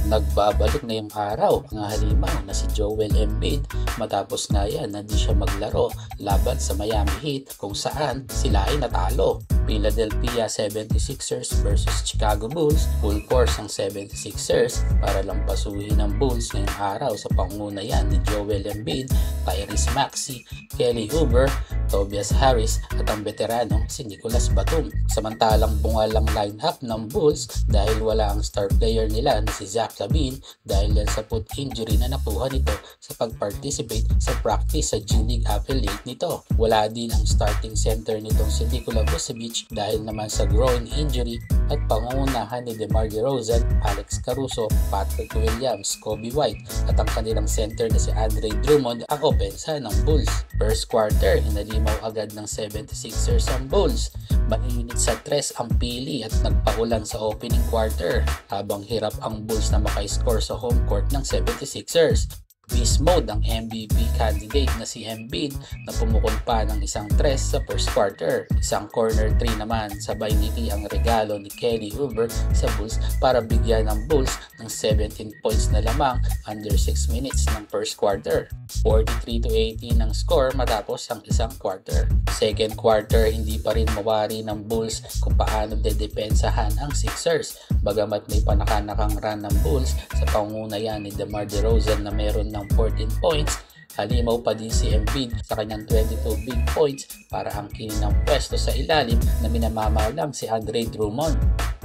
Nagbabalik na yung araw ang halimaw na si Joel Embiid matapos nga yan na di siya maglaro laban sa Miami Heat kung saan sila ay natalo. Philadelphia 76ers versus Chicago Bulls, full course ang 76ers para lang pasuhin ng Bulls ngayong araw sa panguna yan ni Joel Embiid, Tyrese Maxey, Kelly Oubre, Tobias Harris at ang veteranong si Nicolas Batum. Samantalang bungal ang lineup ng Bulls dahil wala ang star player nila na si Zach LaVine dahil yan sa foot injury na nakuha nito sa pag-participate sa practice sa G League affiliate nito. Wala din ang starting center nitong si Nikola Vucevic dahil naman sa groin injury at pangungunahan ni DeMar DeRozan, Alex Caruso, Patrick Williams, Kobe White at ang kanilang center na si Andre Drummond ang opensa ng Bulls. First quarter, hinalimaw agad ng 76ers ang Bulls. Mainit sa tres ang pili at nagpaulan sa opening quarter habang hirap ang Bulls na maka-score sa home court ng 76ers. Beast mode ang MVP candidate na si Embiid na pumukol pa ng isang tres sa first quarter. Isang corner 3 naman sabay ngiti ang regalo ni Kelly Oubre sa Bulls para bigyan ng Bulls ng 17 points na lamang under 6 minutes ng first quarter. 43-18 ang score matapos ang isang quarter. Second quarter, hindi pa rin mawari ng Bulls kung paano dedepensahan ang Sixers. Bagamat may panakanakang run ng Bulls sa pangunayan ni DeMar DeRozan na meron ng 14 points, halimaw pa din si Embiid sa kanyang 22 big points para angkinin ng pwesto sa ilalim na minamamalang si Andre Drummond.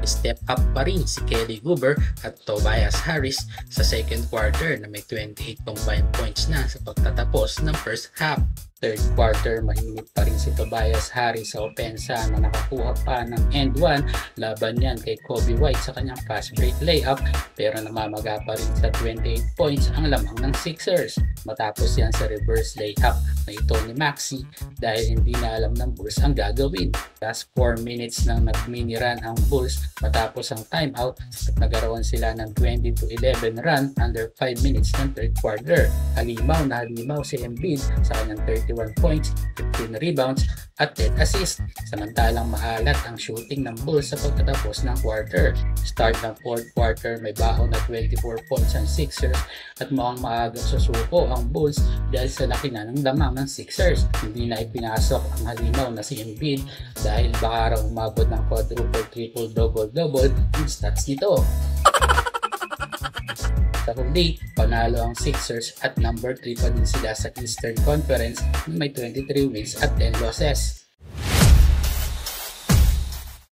Step up pa rin si Kelly Oubre at Tobias Harris sa second quarter na may 28 combined points na sa pagtatapos ng first half. Third quarter, mahinit pa rin si Tobias Harris sa opensa na nakakuha pa ng end 1 laban yan kay Kobe White sa kanyang fast break layup pero namamaga pa rin sa 28 points ang lamang ng Sixers. Matapos yan sa reverse layup na ito ni Maxey dahil hindi na alam ng Bulls ang gagawin. Last 4 minutes nang nag-mini run ang Bulls matapos ang timeout at nagkaroon sila ng 20-11 run under 5 minutes ng third quarter. Halimaw na halimaw si Embiid sa kanyang 31 points, 15 rebounds at 10 assists. Samantalang maalat ang shooting ng Bulls sa pagtatapos ng quarter. Start ng fourth quarter, may baho na 24 points ang Sixers at mukhang maagang susuko ang Bulls dahil sa laki na ng lamang ng Sixers. Hindi na ipinasok ang halimaw na si Embiid dahil baka raw umabot ng quadruple, triple, double yung stats nito. Sa huli, panalo ang Sixers at number 3 pa din sila sa Eastern Conference na may 23 wins at 10 losses.